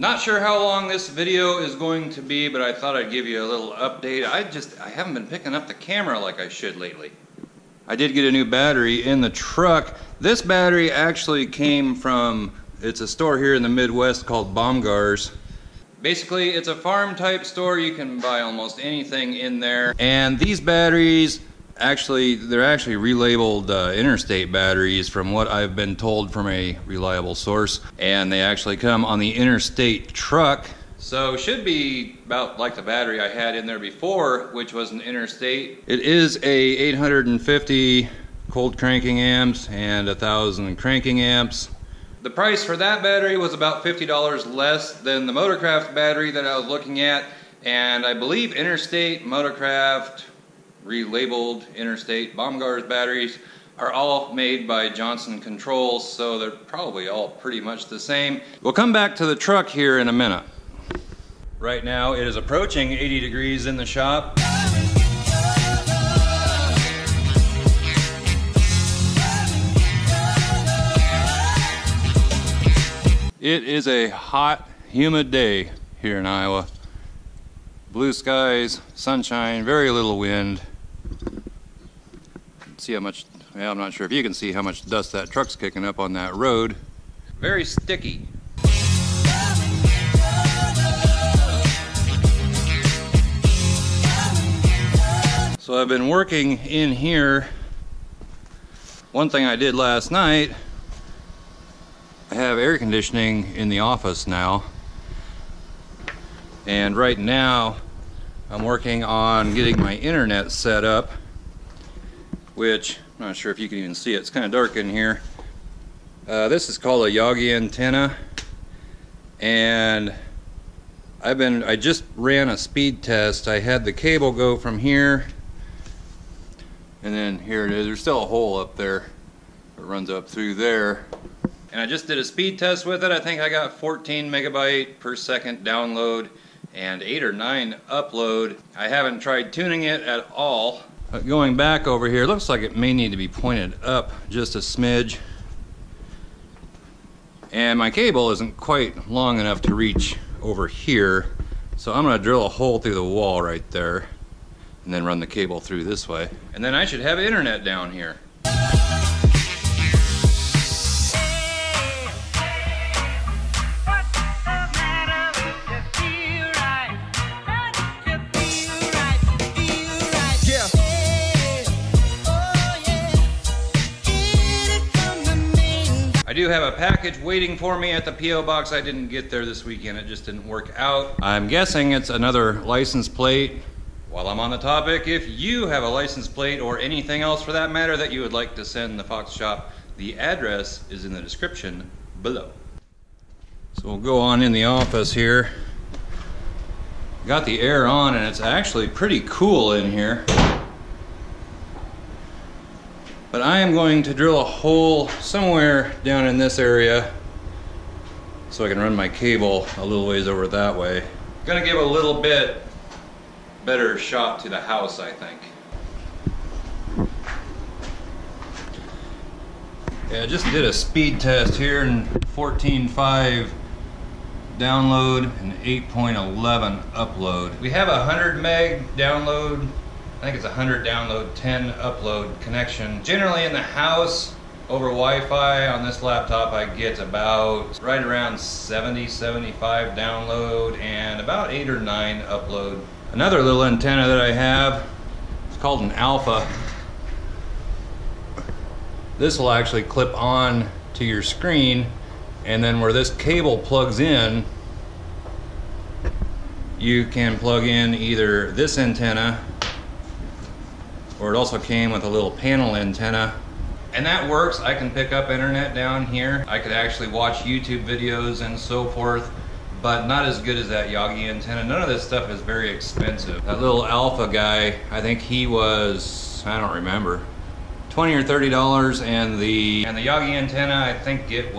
Not sure how long this video is going to be, but I thought I'd give you a little update. I haven't been picking up the camera like I should lately. I did get a new battery in the truck. This battery actually came from, it's a store here in the Midwest called Baumgar's. Basically, it's a farm type store. You can buy almost anything in there. And these batteries, they're actually relabeled interstate batteries from what I've been told from a reliable source. And they actually come on the interstate truck. So should be about like the battery I had in there before, which was an interstate. It is a 850 cold cranking amps and 1000 cranking amps. The price for that battery was about $50 less than the Motorcraft battery that I was looking at. And I believe Interstate, Motorcraft, relabeled Interstate, Baumgar's batteries are all made by Johnson Controls, so they're probably all pretty much the same. We'll come back to the truck here in a minute. Right now it is approaching 80 degrees in the shop. It is a hot, humid day here in Iowa. Blue skies, sunshine, very little wind. See how much, well, I'm not sure if you can see how much dust that truck's kicking up on that road. Very sticky. So I've been working in here. One thing I did last night, I have air conditioning in the office now. And right now, I'm working on getting my internet set up, which I'm not sure if you can even see it. It's kind of dark in here. This is called a Yagi antenna, and I just ran a speed test. I had the cable go from here, and then here it is. There's still a hole up there that runs up through there. And I just did a speed test with it. I think I got 14 megabyte per second download and 8 or 9 upload. I haven't tried tuning it at all. But going back over here, it looks like it may need to be pointed up just a smidge. And my cable isn't quite long enough to reach over here, so I'm gonna drill a hole through the wall right there and then run the cable through this way. And then I should have internet down here. I do have a package waiting for me at the P.O. box. I didn't get there this weekend, it just didn't work out. I'm guessing it's another license plate. While I'm on the topic, if you have a license plate or anything else for that matter that you would like to send the Fox Shop, the address is in the description below. So we'll go on in the office here. Got the air on and it's actually pretty cool in here. But I am going to drill a hole somewhere down in this area so I can run my cable a little ways over that way. Gonna give a little bit better shot to the house, I think. Yeah, I just did a speed test here in 14.5 download and 8.11 upload. We have a 100 meg download. I think it's 100 download, 10 upload connection. Generally in the house, over Wi-Fi on this laptop, I get about right around 70, 75 download and about 8 or 9 upload. Another little antenna that I have, it's called an Alpha. This will actually clip on to your screen, and then where this cable plugs in, you can plug in either this antenna, or it also came with a little panel antenna. And that works. I can pick up internet down here. I could actually watch YouTube videos and so forth, but not as good as that Yagi antenna. None of this stuff is very expensive. That little Alpha guy, I think he was, I don't remember, $20 or $30, and the Yagi antenna, I don't think it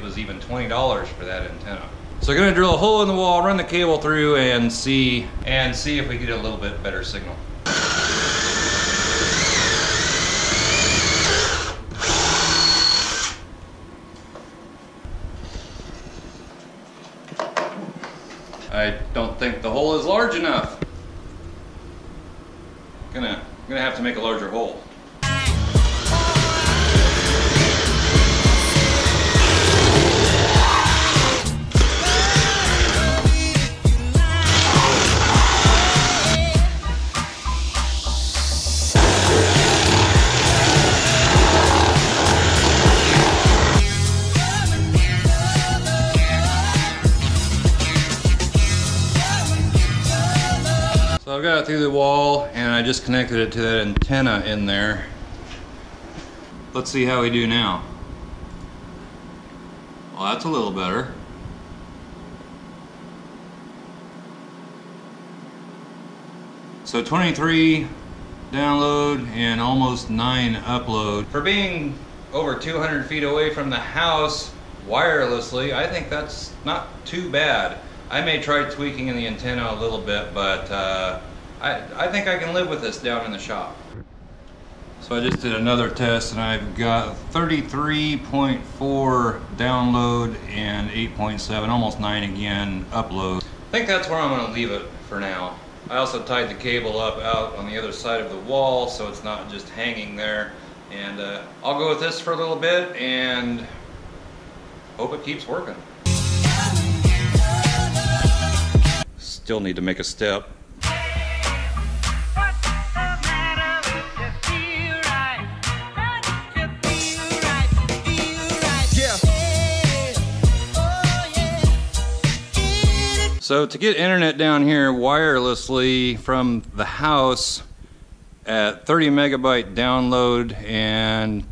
was even $20 for that antenna. So I'm gonna drill a hole in the wall, run the cable through, and see if we get a little bit better signal. I don't think the hole is large enough. Gonna have to make a larger hole. So I've got it through the wall and I just connected it to that antenna in there. Let's see how we do now. Well, that's a little better. So 23 download and almost 9 upload. For being over 200 feet away from the house wirelessly, I think that's not too bad. I may try tweaking in the antenna a little bit, but I think I can live with this down in the shop. So I just did another test and I've got 33.4 download and 8.7, almost 9 again, upload. I think that's where I'm going to leave it for now. I also tied the cable up out on the other side of the wall so it's not just hanging there. And I'll go with this for a little bit and hope it keeps working. Still need to make a step. So to get internet down here wirelessly from the house at 30 megabyte download and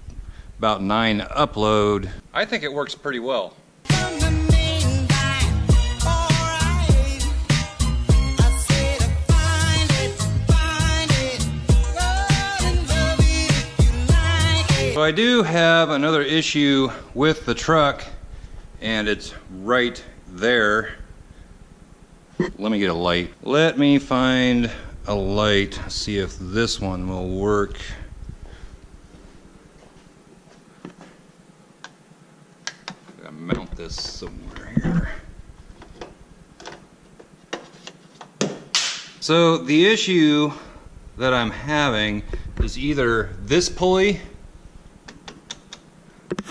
about 9 upload, I think it works pretty well. So I do have another issue with the truck, and it's right there. Let me get a light. Let me find a light, see if this one will work. Gotta mount this somewhere here. So the issue that I'm having is either this pulley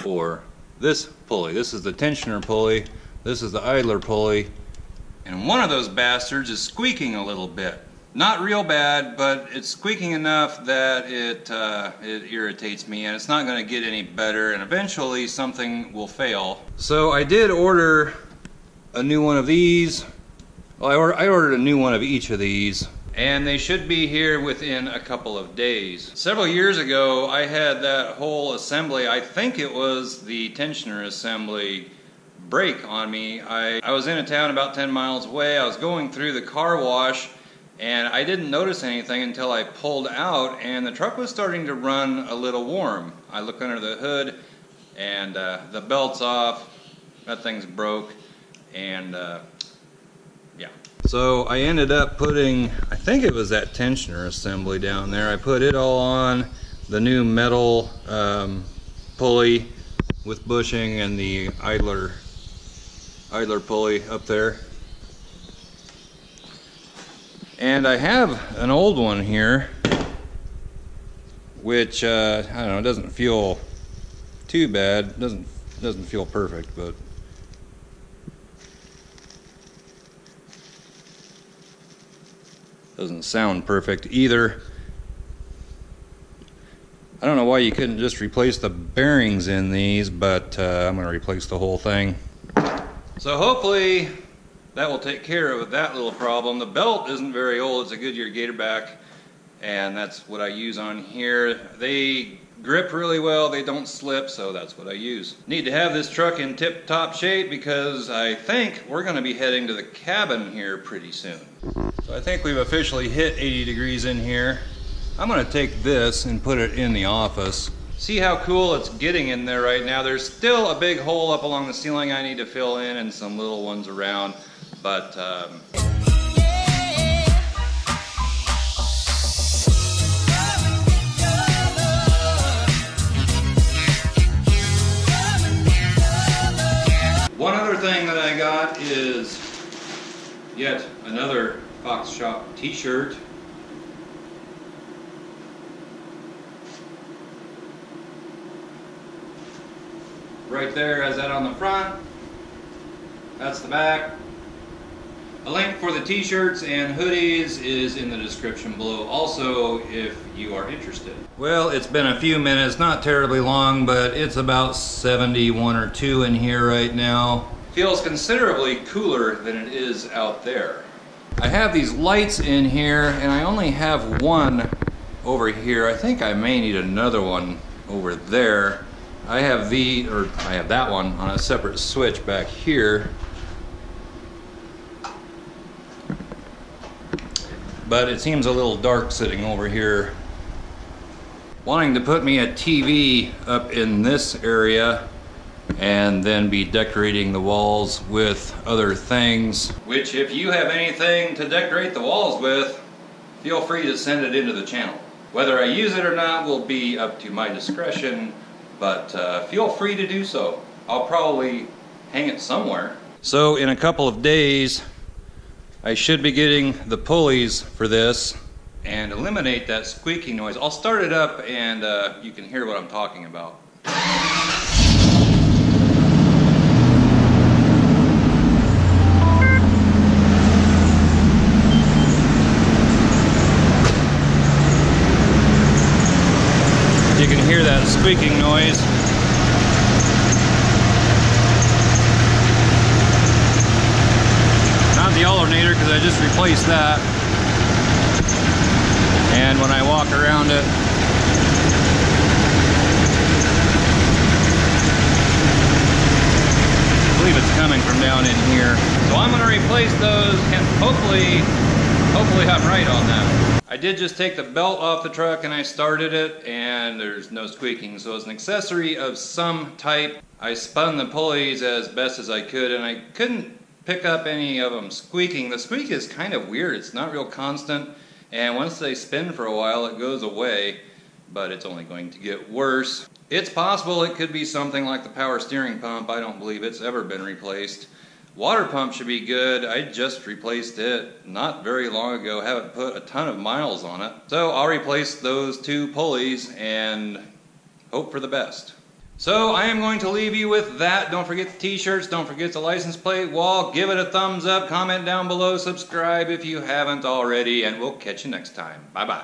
or this pulley. This is the tensioner pulley, this is the idler pulley, and one of those bastards is squeaking a little bit. Not real bad, but it's squeaking enough that it irritates me, and it's not going to get any better, and eventually something will fail. So I did order a new one of these. Well, I ordered a new one of each of these, and they should be here within a couple of days. Several years ago, I had that whole assembly, I think it was the tensioner assembly, break on me. I was in a town about 10 miles away. I was going through the car wash, and I didn't notice anything until I pulled out, and the truck was starting to run a little warm. I look under the hood, and the belt's off, that thing's broke, and yeah. So I ended up putting, I think it was that tensioner assembly down there. I put it all on the new metal pulley with bushing and the idler pulley up there. And I have an old one here, which I don't know, it doesn't feel too bad. Doesn't feel perfect, but doesn't sound perfect either. I don't know why you couldn't just replace the bearings in these, but I'm going to replace the whole thing. So hopefully that will take care of that little problem. The belt isn't very old. It's a Goodyear Gatorback, and that's what I use on here. They grip really well, they don't slip, so that's what I use. Need to have this truck in tip-top shape because I think we're going to be heading to the cabin here pretty soon. So I think we've officially hit 80 degrees in here. I'm going to take this and put it in the office. See how cool it's getting in there right now. There's still a big hole up along the ceiling I need to fill in, and some little ones around, but one other thing that I got is Yet another Fox Shop t-shirt. Right there has that on the front. That's the back. A link for the t-shirts and hoodies is in the description below also if you are interested. Well, it's been a few minutes, not terribly long, but it's about 71 or 2 in here right now. Feels considerably cooler than it is out there. I have these lights in here and I only have one over here. I think I may need another one over there. I have that one on a separate switch back here. But it seems a little dark sitting over here. Wanting to put me a TV up in this area and then be decorating the walls with other things. Which, if you have anything to decorate the walls with, feel free to send it into the channel. Whether I use it or not will be up to my discretion, but feel free to do so. I'll probably hang it somewhere. So in a couple of days, I should be getting the pulleys for this and eliminate that squeaking noise. I'll start it up and you can hear what I'm talking about. You can hear that squeaking noise. The alternator, because I just replaced that, and when I walk around it, I believe it's coming from down in here. So I'm going to replace those and hopefully I'm right on that. I did just take the belt off the truck and I started it and there's no squeaking, so it's an accessory of some type. I spun the pulleys as best as I could and I couldn't pick up any of them squeaking. The squeak is kind of weird. It's not real constant, and once they spin for a while it goes away, but it's only going to get worse. It's possible it could be something like the power steering pump. I don't believe it's ever been replaced. Water pump should be good. I just replaced it not very long ago. Haven't put a ton of miles on it. So I'll replace those 2 pulleys and hope for the best. So I am going to leave you with that. Don't forget the t-shirts, don't forget the license plate wall, give it a thumbs up, comment down below, subscribe if you haven't already, and we'll catch you next time. Bye-bye.